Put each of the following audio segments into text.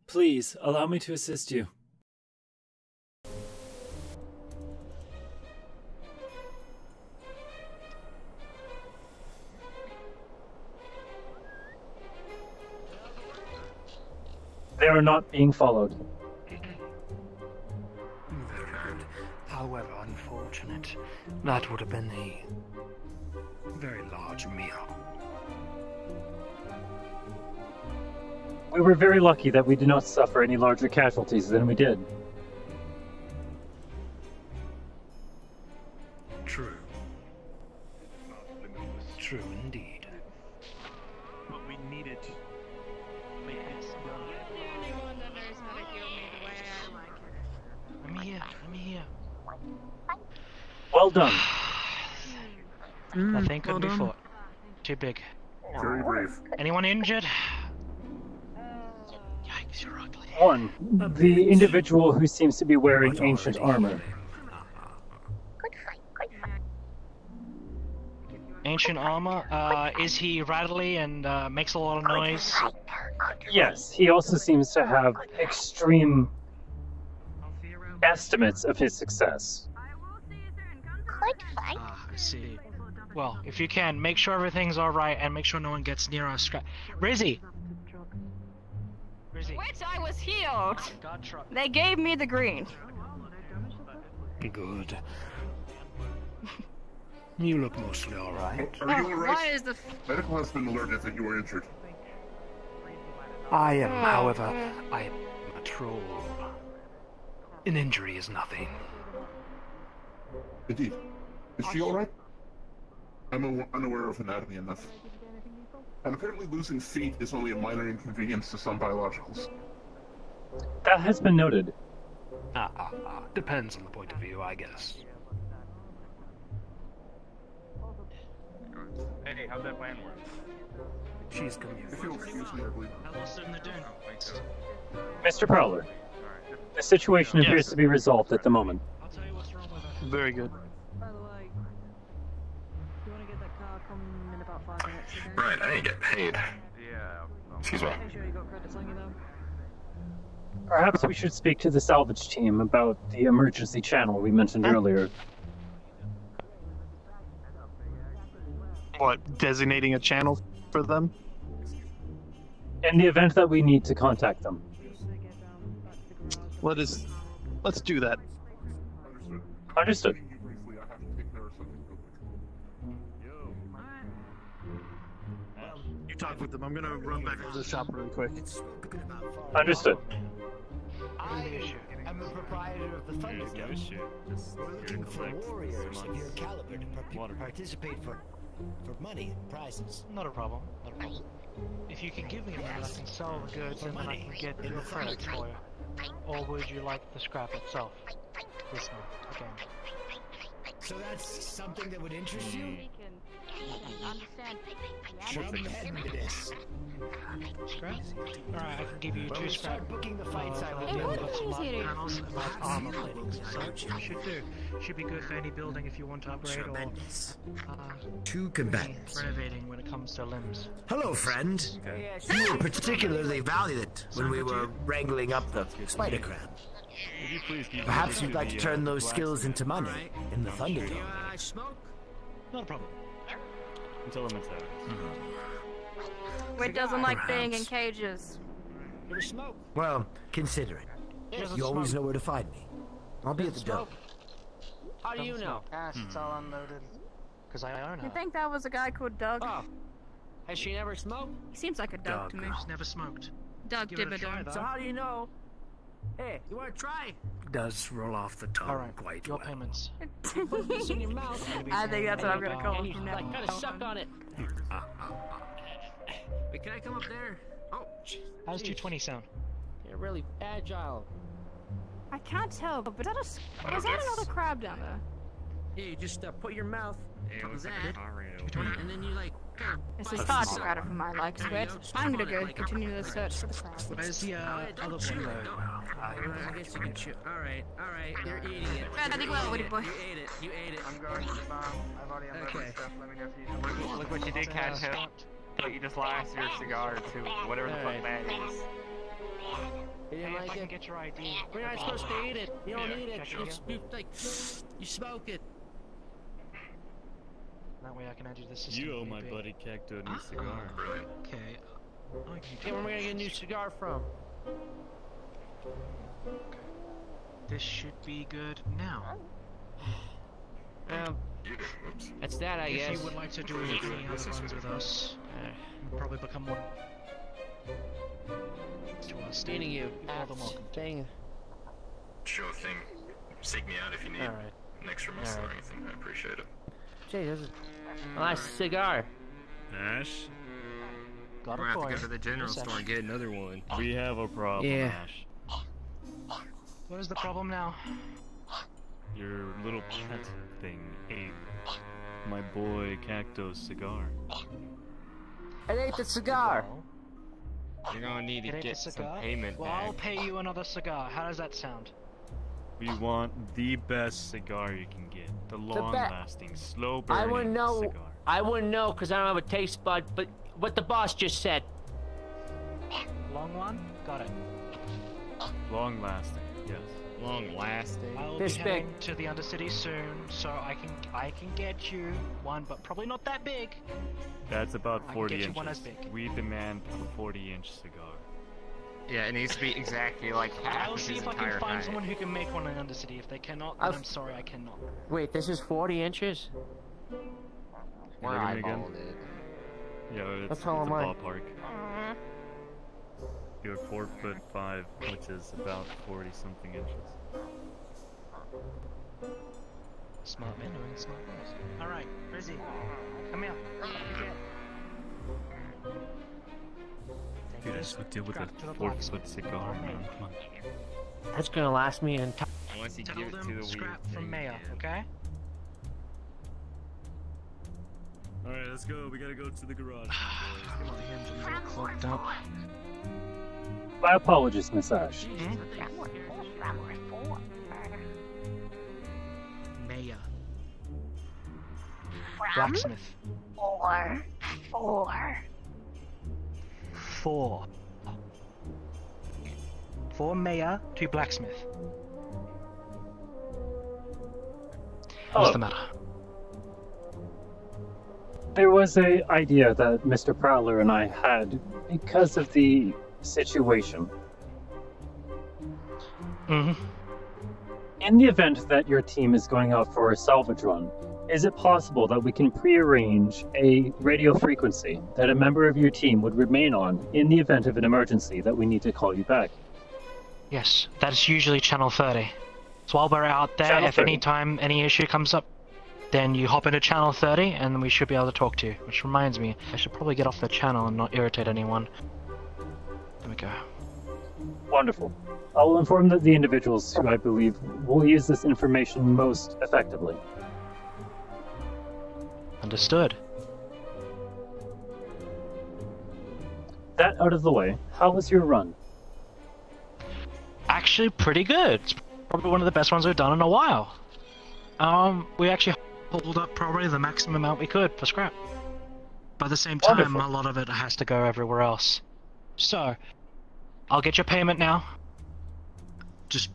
Please, allow me to assist you. They are not being followed. Very good. However unfortunate, that would have been a very large meal. We were very lucky that we did not suffer any larger casualties than we did. True. True indeed. But we needed to make this done. You're the only one that knows how to heal me the way I like it. I'm here. I'm here. Well done. Nothing could be fought. Too big. Very brave. Anyone injured? Yikes, you're ugly. One, the individual who seems to be wearing ancient armor. Ancient armor? Is he rattly and makes a lot of noise? Yes, he also seems to have extreme estimates of his success. Ah, I see. Well, if you can, make sure everything's alright and make sure no one gets near us. Rizzy! Rizzy. Which I was healed. God truck. They gave me the green. Good. You look mostly alright. Are you Why alright? is the Medical has been alerted that you are injured. I am, however, I am a troll. An injury is nothing. Indeed. Is she alright? I'm unaware of anatomy enough. And apparently losing feet is only a minor inconvenience to some biologicals. That has been noted. Depends on the point of view, I guess. Hey, how'd that plan work? She's If confused. you'll excuse me, I believe. How else in the den? Mr. Prowler, the situation appears to be resolved at the moment. I'll tell you what's wrong with her. Very good. By the way, do you want to get that car come in about 5 minutes? Okay? Right, I didn't get paid. Yeah. Excuse me. Make sure you got credits on you though. Perhaps we should speak to the salvage team about the emergency channel we mentioned earlier. What, designating a channel for them? In the event that we need to contact them. Let's do that. Understood. Understood. Speaking you briefly, I have to take care of something real quick. You talk with them. I'm gonna run back to the shop really quick. Understood. I am the proprietor of the Thunderdome. We're looking for warriors of your caliber to participate for money and prizes. Not a problem. Not a problem. If you can give me a minute, I can sell the goods and then I can get the credits for you. Or would you like the scrap itself? This one, again. So that's something that would interest you? Tremendous. Scrap? Alright, I can give you When 2 we scrap. start booking the fights, I will Hey, deal what with is it? Panels and like armor plating. So you should do. Should be good for any building if you want to upgrade or tremendous. uh, Two any combatants. renovating when it comes to limbs. Hello, friend. You were particularly valiant when we were wrangling up the spider crab. Perhaps you'd like to turn those skills into money in the Thunderdome. Not a problem. Until limits out. Whit doesn't like being in cages. Well, consider it. You always know where to find me. I'll be at the dome. How do you know? Yes, it's all unloaded. Because I own her. You think that was a guy called Doug? Oh. Has she never smoked? He seems like a Doug to me. She's never smoked. Doug Give it a try, Dimmadome. though. How do you know? Hey, you want to try? Does roll off the tongue Alright, quite your well. payments. This in your mouth. I think that's what I'm gonna call him Like, now. kind of suck on it. Wait, can I come up there? Oh, How's 220 sound? you're really agile. I can't tell, but was that another crab down there? Yeah, you just put your mouth on that, and then you like. This is far too crowded for my likes, Whit. I'm gonna go continue the search for the crab. Where's the other chew window? it. I guess you can chew. Alright, you're eating it. I think well, Woody boy. You ate it. I'm going to the bomb. I've already unloaded Okay. stuff. Let me know if you look what you did, catch him. But you just lost your cigar to whatever the fuck that is. You didn't If like I can it? get your ID. We're not supposed to eat it. You don't Yeah, eat it. check it You smoke it. That way I can add you to the system. You if owe need my be. buddy Cacto a new cigar. Okay. Hey, where am I gonna get a new cigar from? This should be good now. Well, that's that, I If guess. you would like to do any other ones with us, you'll probably become one. To us, Meaning you. You're more than welcome. Dang. Sure thing. Seek me out if you need Alright. an extra muscle or anything. I appreciate it. Gee, this is a nice cigar. Ash, Got We're it gonna for have to you. go to the general Yes, store and get another one. we have a problem, Yeah. Ash. What is the problem now? Your little pet thing ate my boy Cacto's cigar. I ate the cigar. You're gonna need to Get get the some cigar? payment Well, back. I'll pay you another cigar. How does that sound? We want the best cigar you can get. The long-lasting, slow-burning I wouldn't know. cigar. I wouldn't know because I don't have a taste bud. But what the boss just said. Long one? Got it. Long-lasting, yes. Long lasting. I will This be big. heading to the Undercity soon, so I can get you one, but probably not that big. That's about I can 40 get you inches. one as big. We demand a 40-inch cigar. Yeah, it needs to be exactly like half I'll of see his if I entire can find height. someone who can make one in Undercity. If they cannot, then I've- I'm sorry, I cannot. Wait, this is 40 inches? We're Look at me again. eyeballing it. Yeah, it's, That's how it's a am I. ballpark. You're 4'5", which is about 40-something inches. Smart men doing smart things. Alright, Rizzy, come here. Dude, I just hooked it with a Strap to the 4-foot cigar, man. Come on. That's gonna last me an entire. Unless you Tell give it to them the scrap weird from thing Maya, again. okay? Alright, let's go. We gotta go to the garage. Come on, the engine's all clogged up. My apologies, Miss Ash. Maya. Blacksmith. Four. For Maya to blacksmith. Hello. What's the matter? There was a idea that Mr. Prowler and I had because of the situation. Mm-hmm. In the event that your team is going out for a salvage run, is it possible that we can prearrange a radio frequency that a member of your team would remain on in the event of an emergency that we need to call you back? Yes, that's usually channel 30. So while we're out there, Channel if 30. any time any issue comes up, then you hop into channel 30 and we should be able to talk to you. Which reminds me, I should probably get off the channel and not irritate anyone. There we go. Wonderful. I will inform the individuals who I believe will use this information most effectively. Understood. That out of the way, how was your run? Actually, pretty good. It's probably one of the best ones we've done in a while. We actually pulled up probably the maximum amount we could for scrap. By the same time, Wonderful. a lot of it has to go everywhere else. So, I'll get your payment now. Just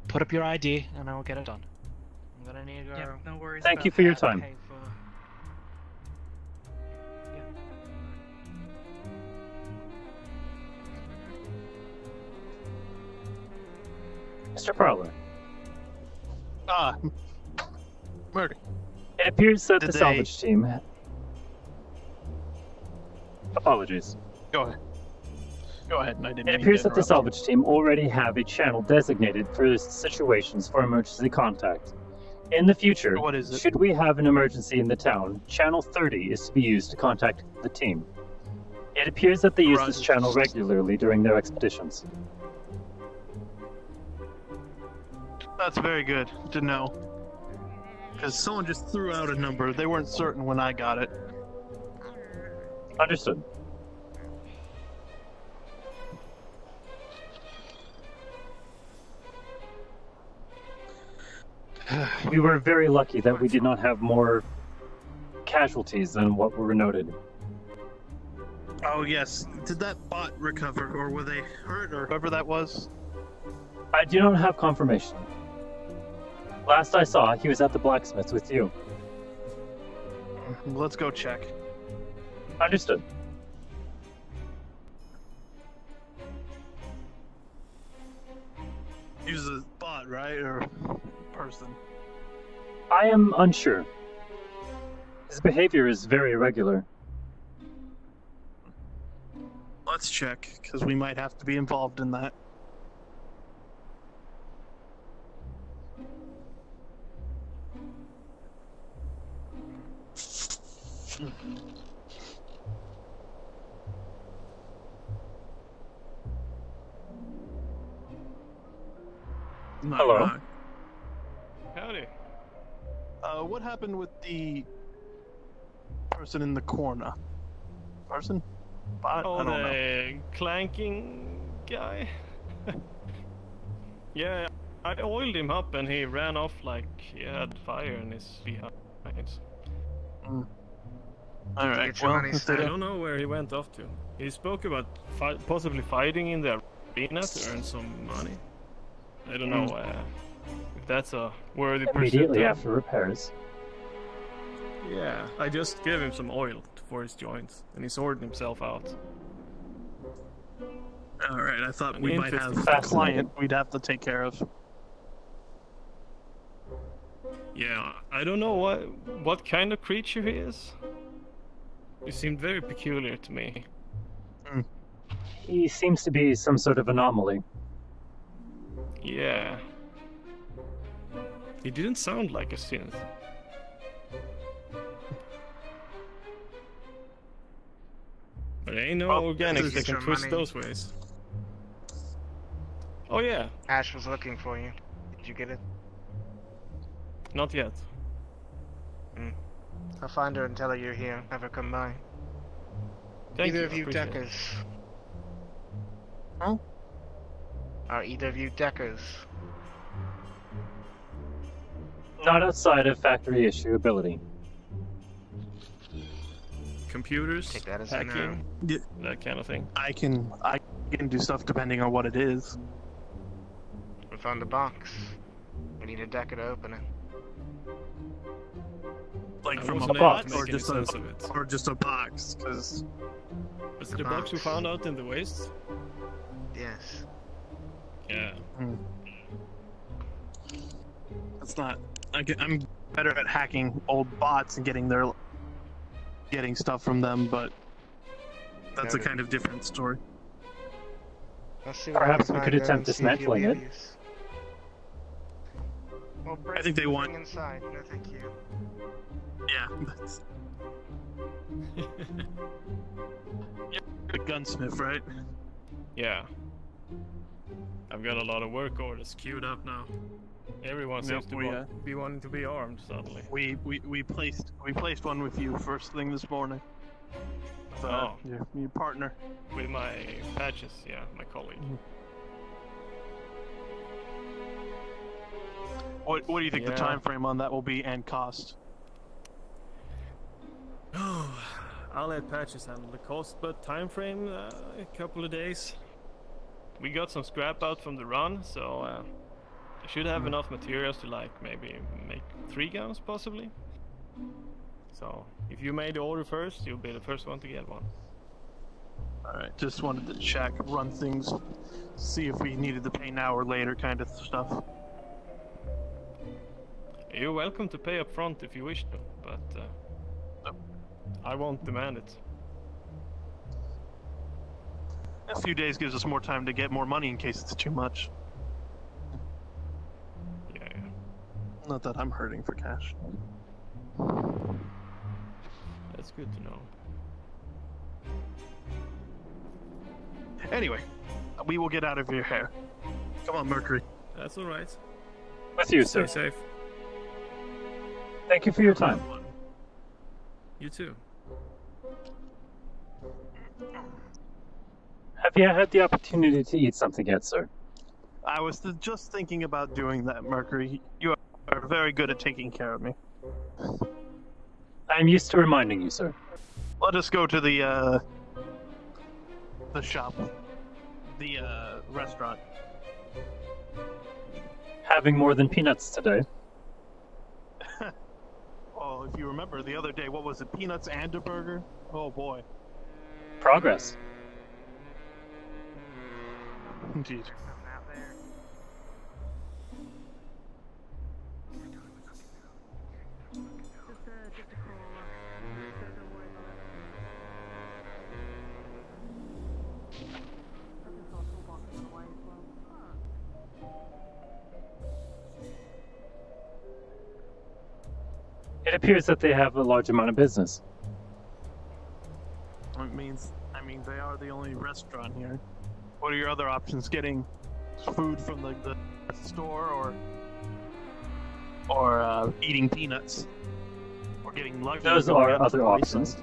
put up your ID and I'll get it done. I'm gonna need to go. Yep, no worries. Thank about you for your that. time. pay for- Mr. Prowler, Murder. it appears that Did the they- salvage team... Apologies. Go ahead. Go ahead. I didn't It appears that the salvage team already have a channel designated for situations for emergency contact. In the future, What is it? should we have an emergency in the town, Channel 30 is to be used to contact the team. It appears that they use this channel regularly during their expeditions. That's very good to know. Because someone just threw out a number. They weren't certain when I got it. Understood. We were very lucky that we did not have more casualties than what were noted. Oh yes. Did that bot recover, or were they hurt, or whoever that was? I do not have confirmation. Last I saw, he was at the blacksmith with you. Let's go check. Understood. He was a bot, right, or person? I am unsure. His behavior is very irregular. Let's check, because we might have to be involved in that. Hello. Howdy. What happened with the person in the corner? Person? Bot? Oh, I don't know. the clanking guy? Yeah, I oiled him up and he ran off like he had fire in his behind. Alright, your well, money I don't know where he went off to. He spoke about possibly fighting in the arena to earn some money. I don't know if that's a worthy pursuit. Immediately after repairs. Yeah, I just gave him some oil for his joints, and he sorted himself out. Alright, I thought An we might have interesting a client we'd have to take care of. Yeah, I don't know what kind of creature he is. He seemed very peculiar to me. He seems to be some sort of anomaly. Yeah. He didn't sound like a synth. But ain't no organics that can twist those ways. Oh yeah. Ash was looking for you. Did you get it? Not yet. I'll find her and tell her you're here. Have her come by. Thank Either you, of you appreciate it. deckers. Huh? Are either of you deckers? Not outside of factory issue ability. Computers, Take that as a hacking, Yeah. that kind of thing. I can do stuff depending on what it is. We found the box. We need a decker to open it. Like I from a wasn't able box, to or make any just a sense of it. or just a box, because Was it the box we found out in the waste? Yes. Yeah. it's not. I'm better at hacking old bots and getting stuff from them, but that's a kind of different story. Let's see what Perhaps we happens could when I go attempt and see if dismantling you'll it. use. Well, I think they bring want- inside. No, thank you. Yeah. The gunsmith, right? Yeah. I've got a lot of work orders queued up now. Everyone seems Yep, to be wanting to be armed suddenly. We placed one with you first thing this morning. With, your partner. With my patches, yeah, my colleague. What do you think the Yeah. time frame on that will be and cost? Oh, I'll let patches handle the cost, but time frame a couple of days. We got some scrap out from the run, so I should have enough materials to like maybe make 3 guns possibly. So if you made the order first, you'll be the first one to get one. Alright, just wanted to check, run things, see if we needed to pay now or later kind of stuff. You're welcome to pay up front if you wish to, but I won't demand it. A few days gives us more time to get more money in case it's too much. Yeah. Not that I'm hurting for cash. That's good to know. Anyway, we will get out of your hair. Come on, Mercury. That's alright. With you, Stay sir. safe. Thank you for your time. You too. Have you had the opportunity to eat something yet, sir? I was just thinking about doing that, Mercury. You are very good at taking care of me. I am used to reminding you, sir. Let us go to the the shop, the restaurant. Having more than peanuts today. Oh, if you remember the other day, what was it? Peanuts and a burger? Oh boy. Progress. Indeed. It appears that they have a large amount of business. It means, I mean, they are the only restaurant here. What are your other options? Getting food from the store, or eating peanuts, or getting lucky? Those are other options.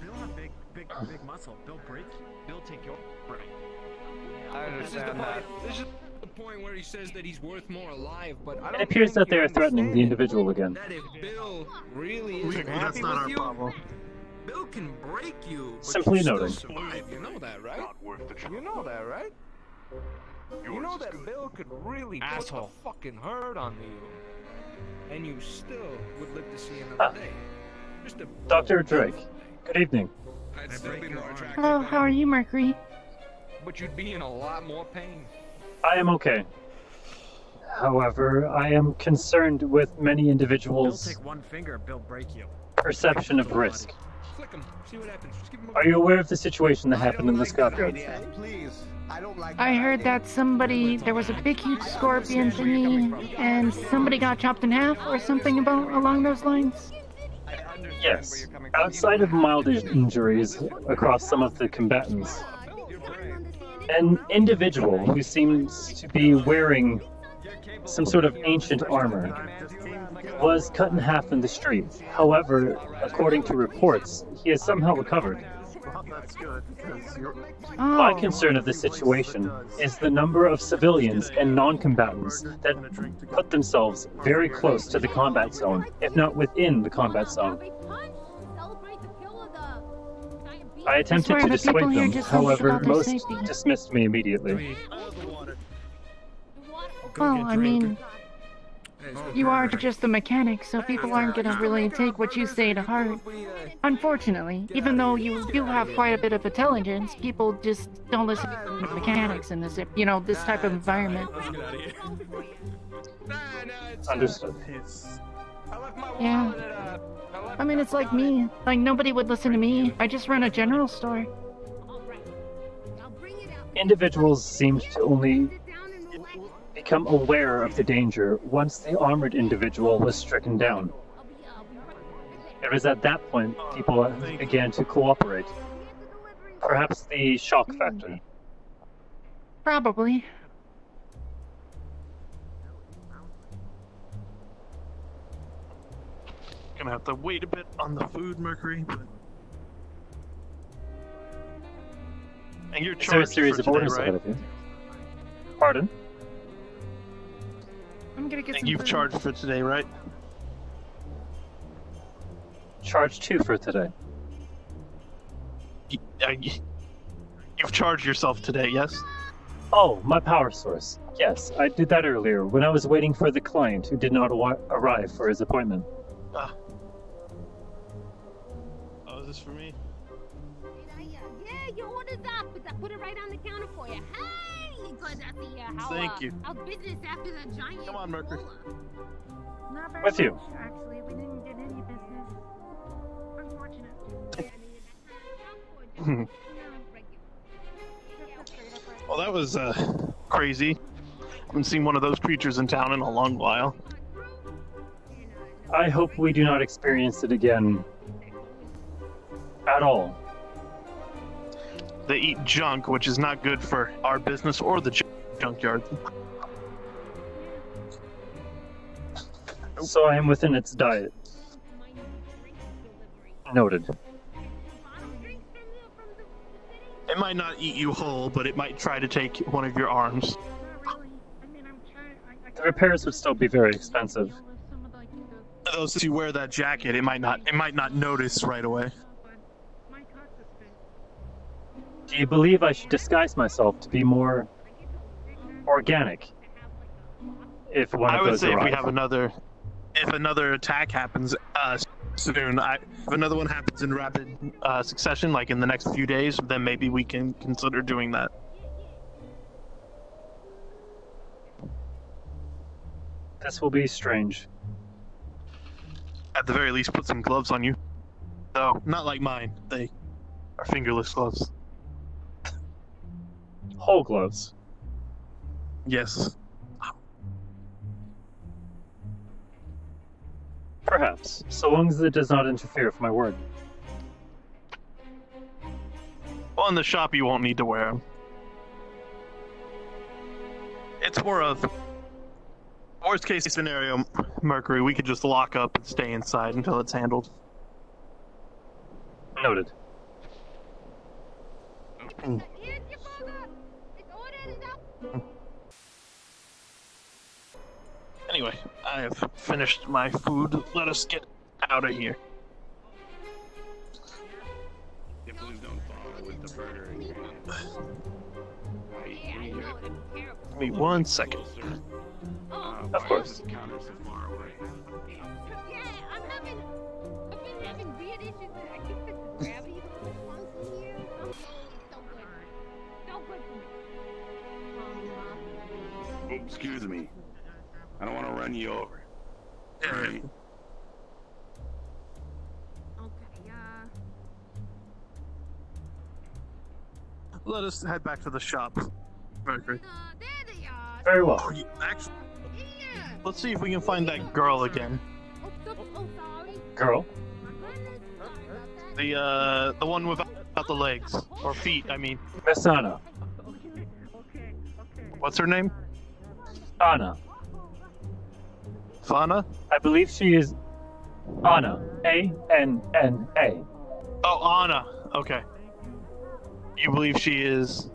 Bill have big muscle. Bill break. Bill take your brain. I understand that. This is the point where he says that he's worth more alive, but I don't It appears that think they you are threatening the individual again. that if Bill really is That's happy not with our you, problem. Bill can break you, but Simply you still noting. survive. You know that, right? You know that, right? You know that Bill could really put the fucking hurt on you, and you still would live to see another day. Just a Dr. Drake, good evening. I'd still be more attractive. Hello, how are you, Mercury? But you'd be in a lot more pain. I am okay. However, I am concerned with many Bill individuals' take one finger, Bill break you. perception of risk. Click him. See what happens. Just give him a Are you aware of the situation that happened in the scrapyard? Please, I don't like I heard that there was a big, huge scorpion thingy, and somebody got chopped in half or something along those lines. Yes. Outside of mild injuries across some of the combatants, an individual who seems to be wearing some sort of ancient armor was cut in half in the street. However, according to reports, he has somehow recovered. Well, that's good, because you're... My concern of the situation is the number of civilians and non-combatants that put themselves very close to the combat zone, if not within the combat zone. I attempted to dissuade them, however, most dismissed me immediately. Well, I mean, you are just the mechanic, so people aren't gonna really take what you say to heart. Unfortunately, even though you do have quite a bit of intelligence, people just don't listen to mechanics in this, this type of environment. Understood. Yeah. I mean, it's like me. Like, nobody would listen to me. I just run a general store. Individuals seem to only become aware of the danger once the armored individual was stricken down. It was at that point people began to cooperate. Perhaps the shock factor. Probably. Gonna have to wait a bit on the food, Mercury, but... And you're Is there a charged series for of today, orders right? ahead of you? Pardon? I'm gonna get And some you've food. charged for today, right? Charge 2 for today. You've charged yourself today, yes? Oh, my power source. Yes, I did that earlier when I was waiting for the client who did not arrive for his appointment. Ah. Oh, is this for me? Yeah, your order's up. I put it right on the counter for you. Hey, good to see you. Thank you. How's business after the giant? Come on, Mercury. Not very With you. much, actually. We didn't get any business. Unfortunate. Well, that was crazy. Haven't seen one of those creatures in town in a long while. I hope we do not experience it again. At all. They eat junk, which is not good for our business or the junkyard. So I am within its diet. Noted. It might not eat you whole, but it might try to take one of your arms. The repairs would still be very expensive. Although since you wear that jacket, it might not notice right away. Do you believe I should disguise myself to be more organic? If one I of would those say arrive? if another attack happens soon, if another one happens in rapid succession, like in the next few days, then maybe we can consider doing that. This will be strange. At the very least, put some gloves on you. Though, not like mine. They are fingerless gloves. Whole gloves. Yes. Perhaps, so long as it does not interfere with my work. Well, in the shop, you won't need to wear them. It's more of worst case scenario, Mercury. We could just lock up and stay inside until it's handled. Noted. Anyway, I have finished my food. Let us get out of here. Yeah, please don't follow with the burger in your hand. Give me 1 second. Of course. The counter's so far away. Yeah, I've been having weird issues. I keep thinking gravity's a little funky here. It's so good. So good for me. Oh, excuse me. I don't want to run you over. Alright. Okay, Let us head back to the shop, Mercury. there they are. Very well. Oh, actually, let's see if we can find that girl again. Oh, sorry. Girl? The one without the legs or feet. I mean, Miss Anna. what's her name? Anna. Fauna? I believe she is Anna. A-N-N-A. Oh, Anna. Okay. You believe she is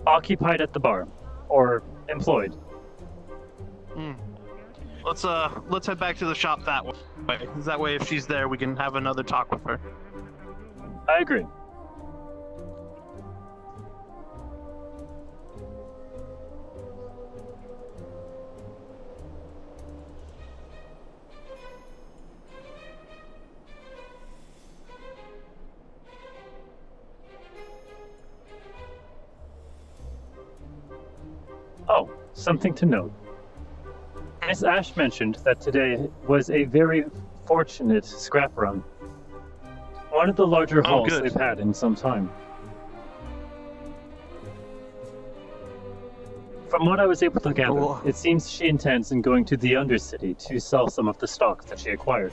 Occupied at the bar. Or employed. Let's head back to the shop that way. That way, if she's there, we can have another talk with her. I agree. Oh, something to note. Miss Ash mentioned that today was a very fortunate scrap run. One of the larger hauls good. they've had in some time. From what I was able to gather, Cool. it seems she intends on going to the Undercity to sell some of the stock that she acquired.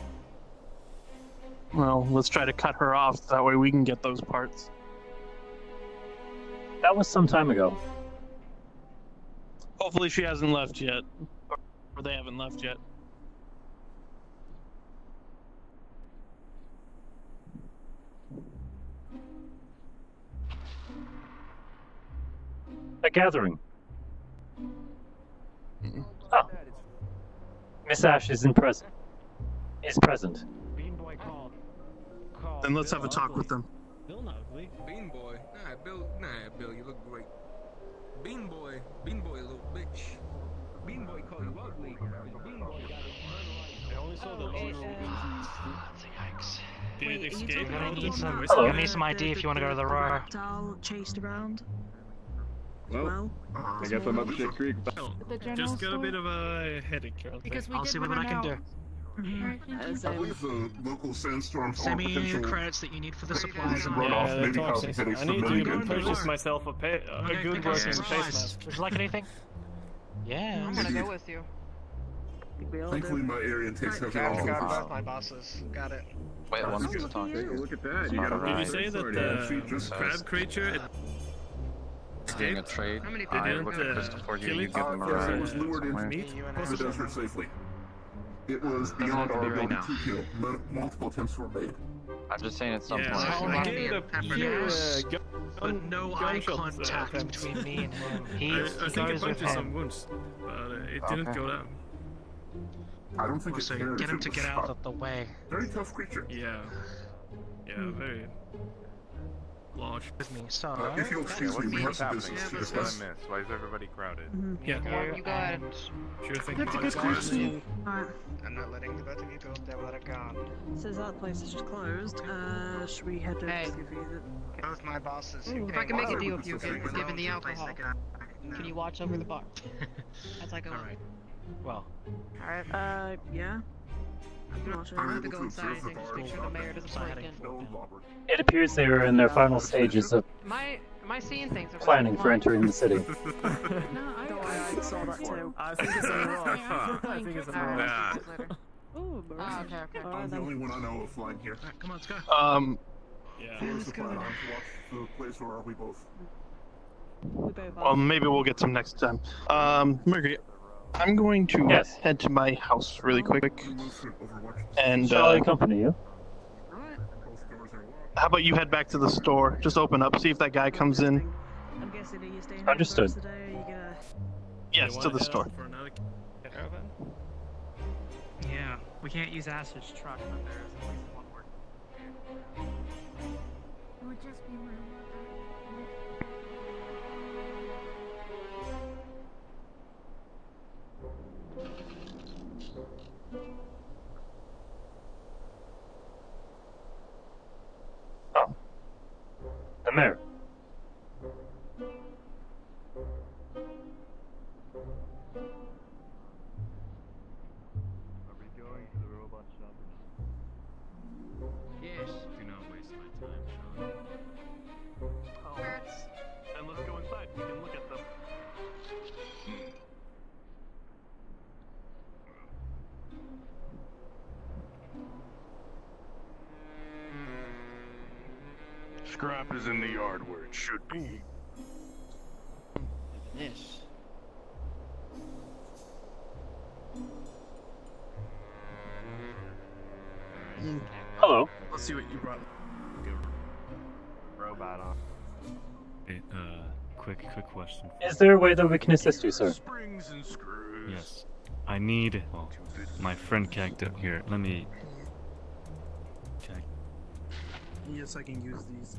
Well, let's try to cut her off. That way, we can get those parts. That was some time ago. Hopefully, she hasn't left yet, or they haven't left yet. A gathering. Ah. Miss Ash is present. Bean Boy called. Then let's have a talk with them. Bill not ugly. Bean Boy? Nah, Bill, you look great. Bean Boy, a little bitch. Bean Boy called you ugly. Bean Boy got it. I only saw the Yikes. Did it escape? Give me some ID if you want to go to the roar. Reptile chased around. Well, I guess I'm up Shit Creek. Just got a bit of a headache, Charles. Because we I'll did see what run I can out. do. I believe the local sandstorm Send me the potential credits that you need for the supplies and runoff Yeah, maybe that causing talks. headaches I for need many to purchase individuals. myself a good working face mask. Would you like anything? Yeah. I'm gonna go with you. Thankfully, my area takes care of Got all both of my bosses. Got it. Wait, one minute to talk. Look at that. You got a Did you say that the crab creature Doing a trade. How many I didn't looked at Crystal for you. kill You it? give them a It ride. was lured into the desert safely. It was beyond our ability to kill. Multiple attempts were made. I'm just saying at some Yeah, point. I did a few But no eye contact between me and him. He I think I goes with punctured some him. wounds, but it didn't go down. I don't think So it cares get him if to it get was out shot. of the way. Very tough creature. Yeah. Yeah, very large. With me, so. If you'll excuse me, we have some business to discuss. Why is everybody crowded? Yeah. You go ahead. Sure thing. That's a good question. Alright. I'm not letting the both of you go up there without a gun. Says that place is just closed. Should we head to Hey. Both my bosses. Ooh, if I can make a deal with you, given the alcohol, No. can you watch over the bar as I go? Alright. Well. Alright. Yeah. I have to go inside and just make sure the mayor doesn't break in. It appears they are in their final stages of Am I seeing things? Or planning for entering the city. No, I saw that too. I think it's in the wrong. I think it's in the wrong. Oh, okay. I'm the only one I know of flying here. Alright, come on, let's go. Yeah. Where's the plan on to watch the place, or are we both? We both Well, maybe we'll get some next time. Mercury, I'm going to head to my house really quick. And Shall I accompany you? how about you head back to the store? Just open up, see if that guy comes in. I'm guessing that you're staying Understood. Today, or you gonna... Yes, to the store. Yeah, we can't use Acid's truck, but there is at least one more. It would just be my Oh. The mayor. Are we going to the robot shop? Yes. Do not waste my time, Sean. Oh. And let's go inside. We can look at them. Scrap is in the yard where it should be. This. Hello. Let's see what you brought. Robot on. Hey, quick question. Is there a way that we can assist you, sir? Springs and screws. Yes. I need my friend Cacto here. Let me check. Yes, I can use these.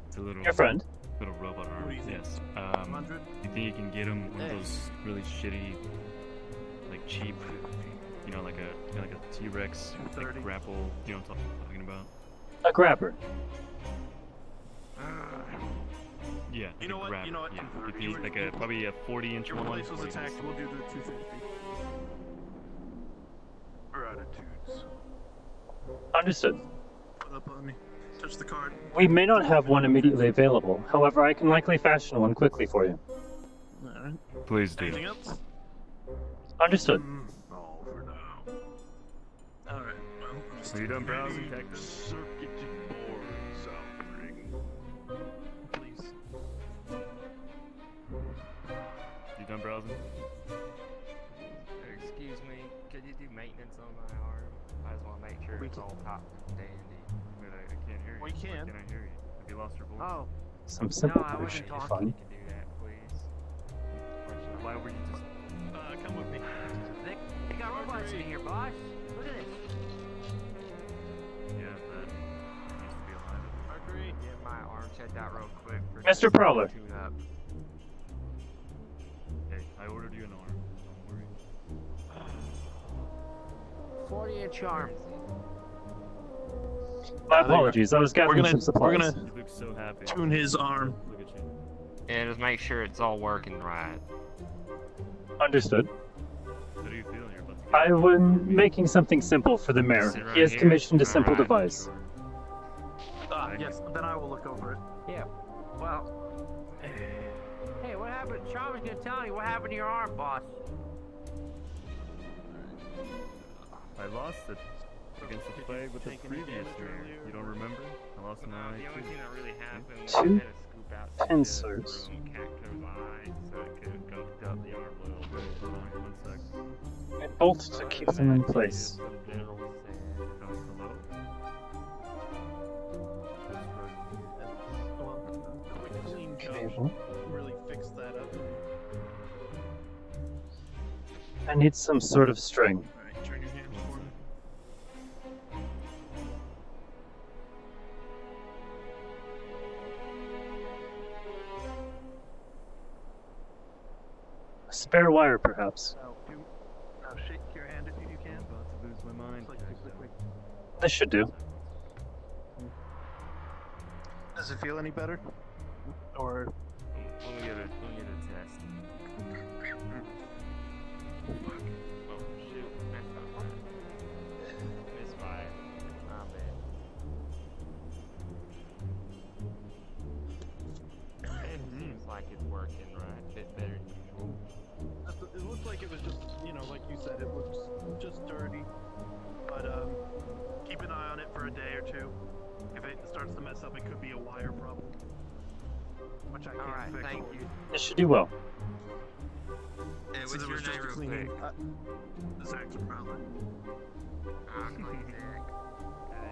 It's a little Your friend? Little robot arm. What do you think? Yes. 100? You think you can get him one of those really shitty, like cheap, like a T-Rex, like grapple. You know what I'm talking about? A grabber. Yeah. You know what? Grab, You know what? Yeah. It'd be like probably a 40-inch Your one. place was 40 attacked. We'll do the 250. For attitudes. Understood. Put up on me. Touch the card. We may not have one immediately available. However, I can likely fashion one quickly for you. Alright. Please do. Anything else? Understood. All for now. Alright, well. Are you done browsing, Cacto? Circuited boards, Alfred. Please. You done browsing? Excuse me, could you do maintenance on my arm? I just want to make sure it's all top dandy. Wait, I can't hear you. We can. Why can't I hear you? Have you lost your voice? Oh. Some simple No, I should wasn't be talking. fun. You can do that, please. Why were you just... Come with me. They got robots in here, boss. Look at this. Yeah, that needs to be alive. Mercury. Get my arm checked out real quick. For Mr. Prowler. Tune up. Hey, I ordered you an arm. Don't worry. 40-inch arm. My apologies. I was gathering some supplies. We're You gonna look so happy. tune his arm. Look at you. Yeah, just make sure it's all working right. Understood. How do you feel? You're about to get... I was making something simple for the mayor. Sit right He has here. commissioned a simple Alright. device. Yes, then I will look over it. Yeah. Well. Hey, what happened? Sean was gonna tell you what happened to your arm, boss. I lost it against the plague with the previous mayor. You don't remember? I lost my eye The only too. thing that really happened was Two I had to scoop out some pincers. shit from Cacto's eye so it could go up the arm a little bit. Hold on 1 sec. A bolt to keep them in place. Some general sand. Oh, hello? Clean Cable. really fix that up. I need some sort of string. Alright, Spare wire, perhaps. Shake your hand if you can. About to lose my mind. This should do. Does it feel any better? Or Let me get a test. Oh shoot, misfire. Oh man. It seems like it's working right, a bit better than usual. it looks like it was just, like you said, it looks just dirty. But keep an eye on it for a day or two. If it starts to mess up, it could be a wire problem, which I can't fix. Thank you. This should do well. Hey, So what's there your was just name a real cleaning. quick? Zach's Prowler. I'll call you Zach.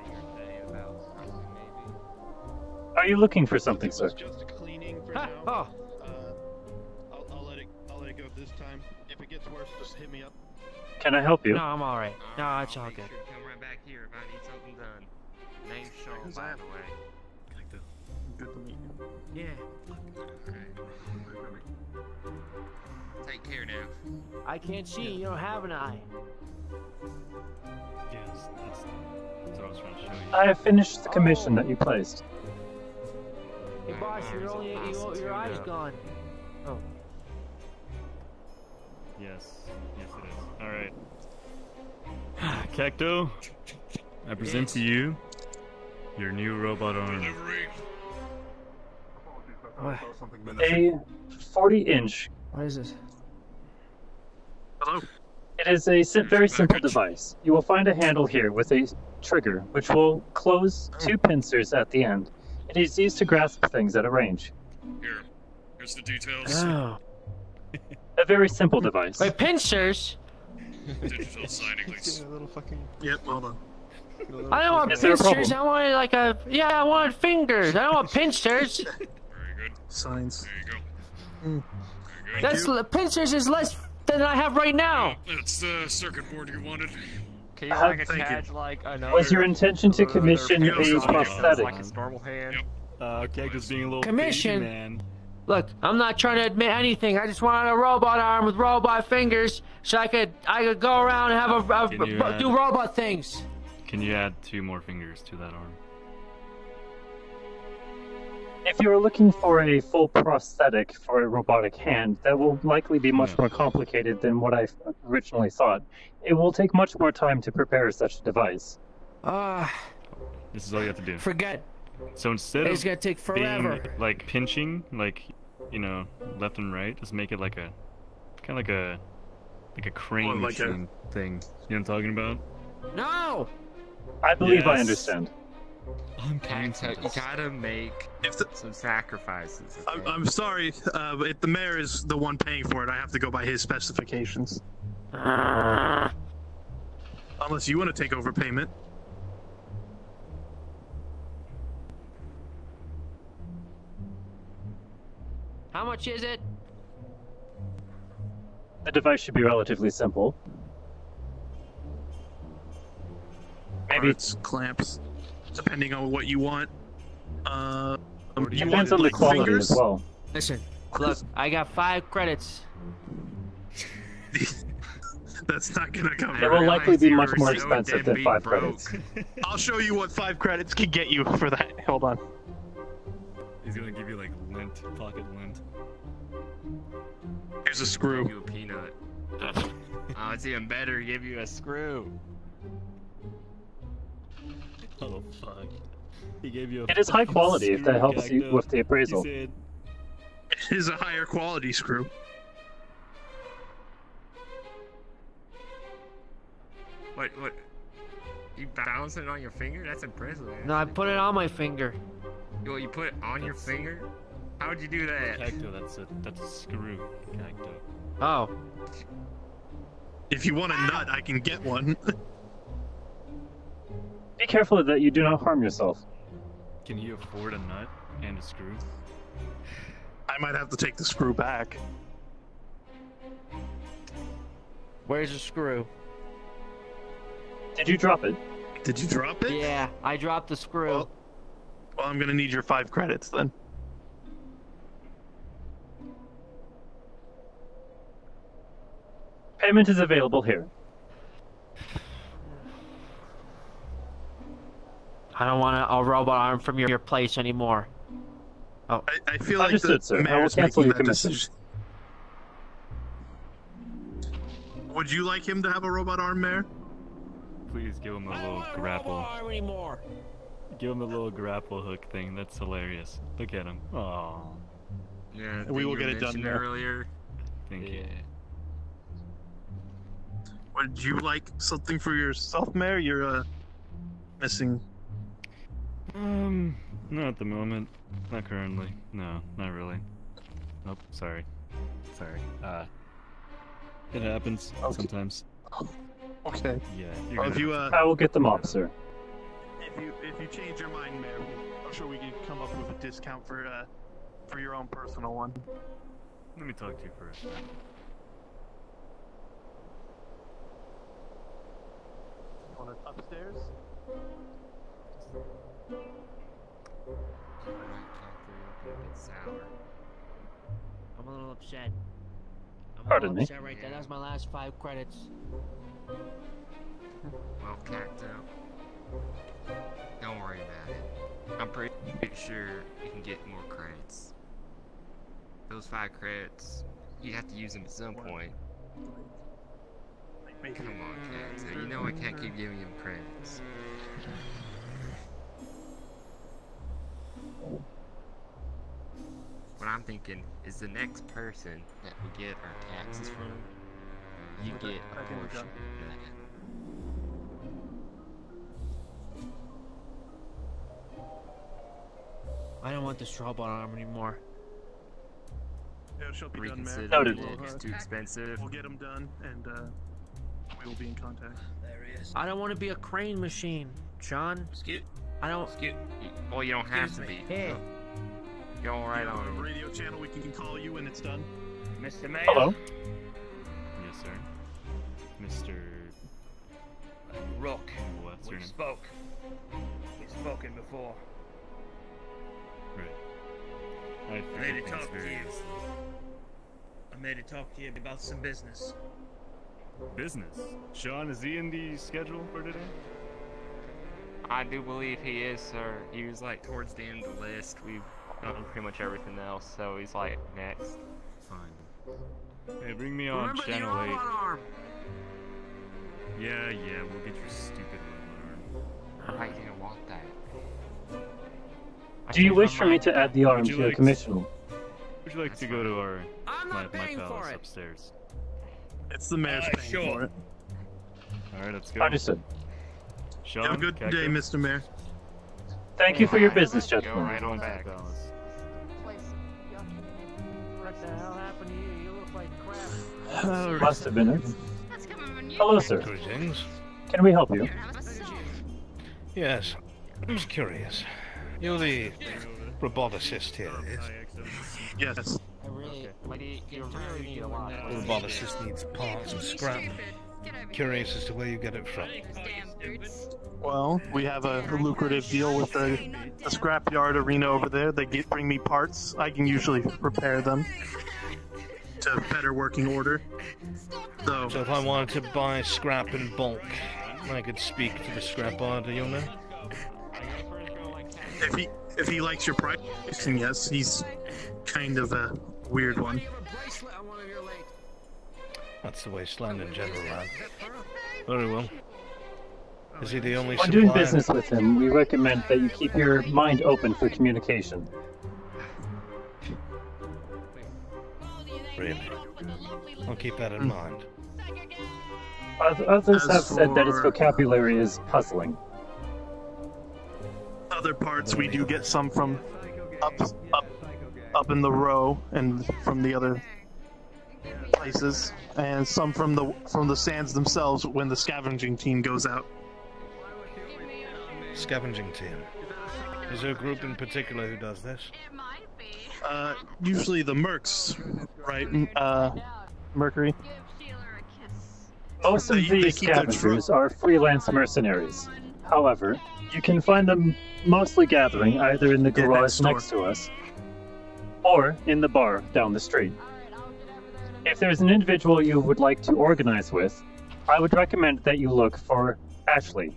You're saying about something, maybe? Are you looking for something, sir? Just a cleaning for now. Oh. I'll let it go this time. If it gets worse, just hit me up. Can I help you? No, I'm alright. No, it's all Make good. sure to come right back here if I need something done. Name's Sean, by the way. Good to meet you. Yeah. Take care now. I can't see. You don't have an eye. Yes, that's what I was trying to show you. I have finished the commission that you placed. Hey, boss, your eye's gone. Oh. Yes, it is. Alright. Cacto, I present to you your new robot arm. A 40-inch. What is this? Hello? It is a very simple device. You will find a handle here with a trigger, which will close two pincers at the end. It is used to grasp things at a range. Here's the details. Oh. A very simple device. Wait, pincers? Digital signing lease. Yep, hold on. I don't want Is there a pincers. problem? I want I want fingers. I don't want pincers. Very good. Signs. There you go. Pincers is less than I have right now. That's the circuit board you wanted. Can you attach another? Was your intention to commission a prosthetic? Like his normal hand? Cactus being a little Commission? baby man. Look, I'm not trying to admit anything. I just wanted a robot arm with robot fingers, so I could go around and have do robot things. Can you add 2 more fingers to that arm? If you are looking for a full prosthetic for a robotic hand, that will likely be much more complicated than what I originally thought. It will take much more time to prepare such a device. This is all you have to do. Forget. So instead It's of gonna take forever. being, like, pinching, like, left and right, just make it like a, kind of like a crane machine thing. You know what I'm talking about? No! I believe I understand. I'm paying You gotta make some sacrifices. Okay? I'm sorry, if the mayor is the one paying for it, I have to go by his specifications. Unless you want to take over payment. How much is it? The device should be relatively simple. Maybe it's clamps, depending on what you want. Depends on the quality fingers? as well. Listen, look, I got 5 credits. That's not gonna come. It will likely be much more expensive than 5 credits. I'll show you what 5 credits can get you for that. Hold on. He's gonna give you like lint, pocket lint. Here's a screw. Give you a peanut. Oh, it's even better. Give you a screw. Oh fuck. He gave you a It is high quality if that helps you with the appraisal. It is a higher quality screw. What? You balance it on your finger? That's impressive. Man. No, I put it on my finger. Well, you put it on your finger? How would you do that? Cacto, that's a screw. Cacto. Oh. If you want a nut, I can get one. Be careful that you do not harm yourself. Can you afford a nut and a screw? I might have to take the screw back. Where's the screw? Did you drop it? Did you drop it? Yeah, I dropped the screw. Well, I'm gonna need your 5 credits then. Payment is available here. I don't want a robot arm from your place anymore. Oh. I feel like Understood, the sir. I will mayor's cancel making your that commission. decision. Would you like him to have a robot arm, Mayor? Please give him a little grapple. Anymore. Give him a little grapple hook thing. That's hilarious. Look at him. Oh. Yeah, We will get it done, Mayor. earlier. Thank you. Would you like something for yourself, Mayor? You're missing. Not at the moment. Not currently. No, not really. Nope. Sorry. It happens sometimes. Okay. Yeah. If you I will get them off, sir. if you change your mind, Mayor, I'm sure we can come up with a discount for your own personal one. Let me talk to you first. Want it upstairs? I'm a little upset. Pardon me? Upset right there. That's my last 5 credits. Well, Cacto, don't worry about it. I'm pretty sure you can get more credits. Those 5 credits, you have to use them at some point. Come on, Cacto, you know I can't keep giving him credits. What I'm thinking is the next person that we get our taxes from, you get a portion of that. I don't want this robot arm anymore. Yeah, she'll be done, Mayor. Noted. It's too expensive. We'll get them done, and we will be in contact. There he is. I don't want to be a crane machine, Sean. I don't. Well, you don't have to be. Hey. Go right You have on. a radio channel we can call you when it's done. Mr. Mayor. Hello. Yes, sir. Mr. Rook. What's your We name? spoke. We've spoken before. Right. I I made figured to talk things to you. very I made to talk to you about some business. Business. Sean, is he in the schedule for today? I do believe he is, sir. He was like towards the end of the list. We've done pretty much everything else, so he's like next. Fine. Hey, bring me on Remember the channel 8. robot arm? Yeah, we'll get your stupid robot I didn't want that. Do you wish for me to add the arm Would to you your like- commission? Would you like to go to our my palace upstairs? It's the mayor's paying sure. for it. Alright, let's go. Understood. Sean, Have a good Cacto? day, Mr. Mayor. Thank you for your business, Go gentlemen. right on back. Palace. What the hell happened to you? You look like crap. Must have been it. Hello, sir. Greetings. Can we help you? Yes, I was curious. You're the roboticist here, yes? Yes. I really, you really need a lot. The roboticist needs parts and scrap. Curious as to where you get it from. Well, we have a lucrative deal with the scrapyard arena over there. They bring me parts. I can usually repair them to better working order. So if I wanted to buy scrap in bulk, I could speak to the scrapyard owner. If he likes your pricing, yes, he's kind of a weird one. That's the Wasteland in general, man. Very well. Is he the only When supplier? doing business with him, we recommend that you keep your mind open for communication. Really? I'll keep that in mind. Others As have said that its for- vocabulary is puzzling. Other parts we do get some from up in the row and from the other places, and some from the sands themselves when the scavenging team goes out. Scavenging team. Is there a group in particular who does this? Usually the mercs, right? Mercury. Most of They these keep their scavengers are freelance mercenaries. However, you can find them mostly gathering either in the garage next to us or in the bar down the street. If there's an individual you would like to organize with, I would recommend that you look for Ashley,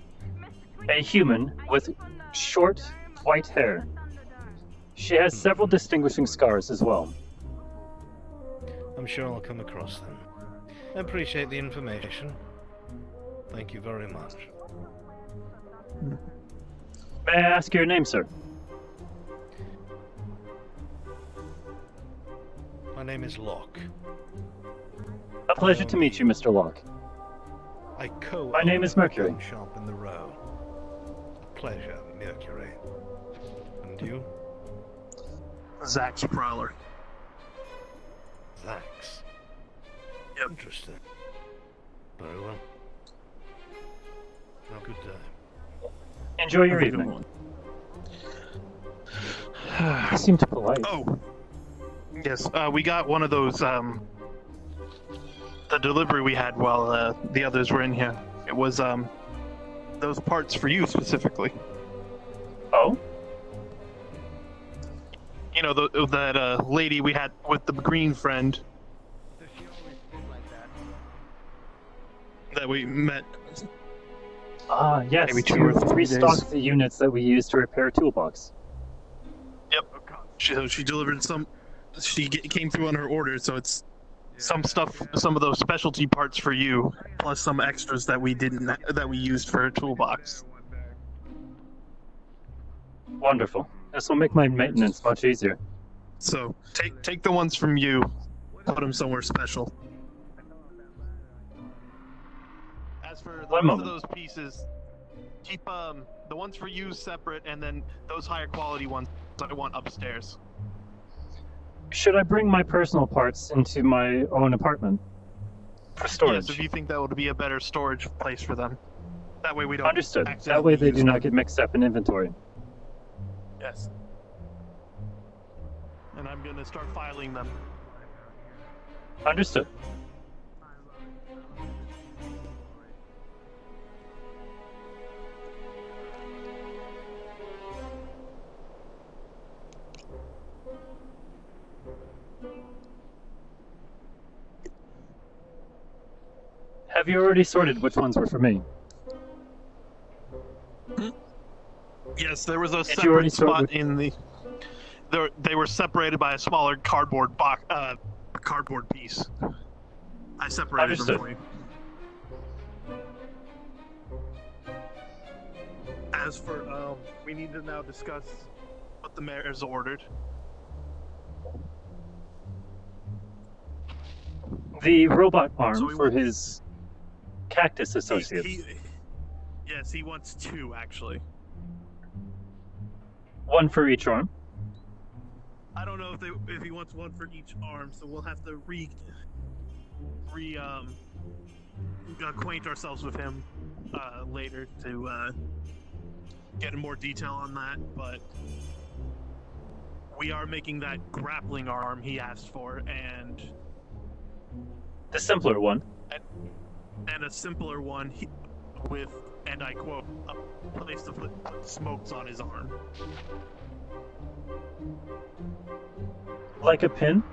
a human with short, white hair. She has several distinguishing scars as well. I'm sure I'll come across them. I appreciate the information. Thank you very much. May I ask your name, sir? My name is Locke. A pleasure to meet you, Mr. Locke. My name is Mercury. Shop in the row. Pleasure, Mercury. And you? Zach's Prowler. Zach's. Yep. Interesting. Very well. Have a good day. Enjoy your evening. You seem too polite. Oh. Yes, we got one of those, the delivery we had while the others were in here. It was, those parts for you specifically. Oh? You know, that lady we had with the green friend. That we met. Yes, maybe 2 or 3 restock days. the units that we use to repair a toolbox. Yep. She delivered some. She came through on her order, so it's some stuff, some of those specialty parts for you, plus some extras that we used for her toolbox. Wonderful. This will make my maintenance much easier. So take the ones from you, put them somewhere special. As for the rest of those pieces, keep the ones for you separate, and then those higher quality ones I want upstairs. Should I bring my personal parts into my own apartment for storage? Yes, if you think that would be a better storage place for them. That way we don't. Understood. That way they do not get mixed up in inventory. Yes. And I'm gonna start filing them. Understood. Have you already sorted which ones were for me? Yes, there was a separate spot in the. They were separated by a smaller cardboard cardboard piece. I separated them for you. As for we need to now discuss what the mayor has ordered. The robot arm for his cactus associates. Yes, he wants 2 actually. One for each arm. I don't know if he wants 1 for each arm, so we'll have to acquaint ourselves with him later to get in more detail on that. But we are making that grappling arm he asked for, and the simpler one. And a simpler one with, and I quote, a place to put smokes on his arm. Like a pin?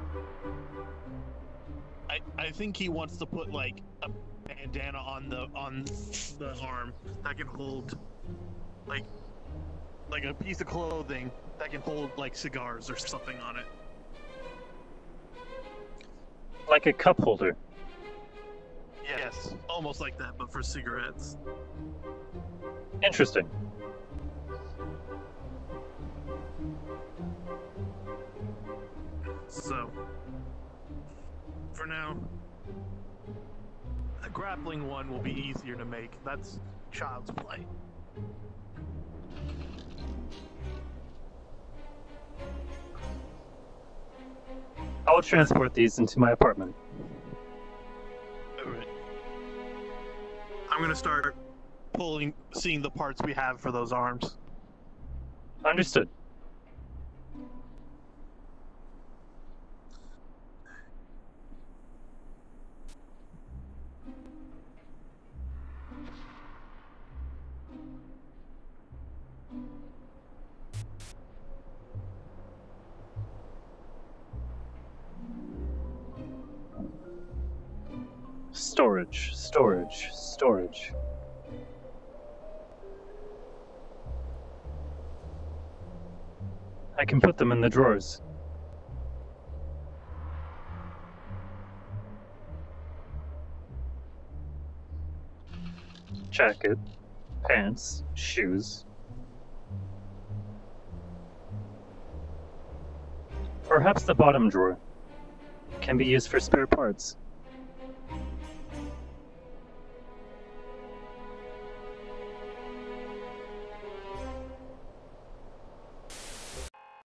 I think he wants to put like a bandana on the arm that can hold like a piece of clothing that can hold like cigars or something on it. Like a cup holder. Yes, almost like that, but for cigarettes. Interesting. So, for now, a grappling one will be easier to make. That's child's play. I'll transport these into my apartment. Alright. I'm gonna start seeing the parts we have for those arms. Understood. Storage, storage, storage. I can put them in the drawers. Jacket, pants, shoes. Perhaps the bottom drawer can be used for spare parts.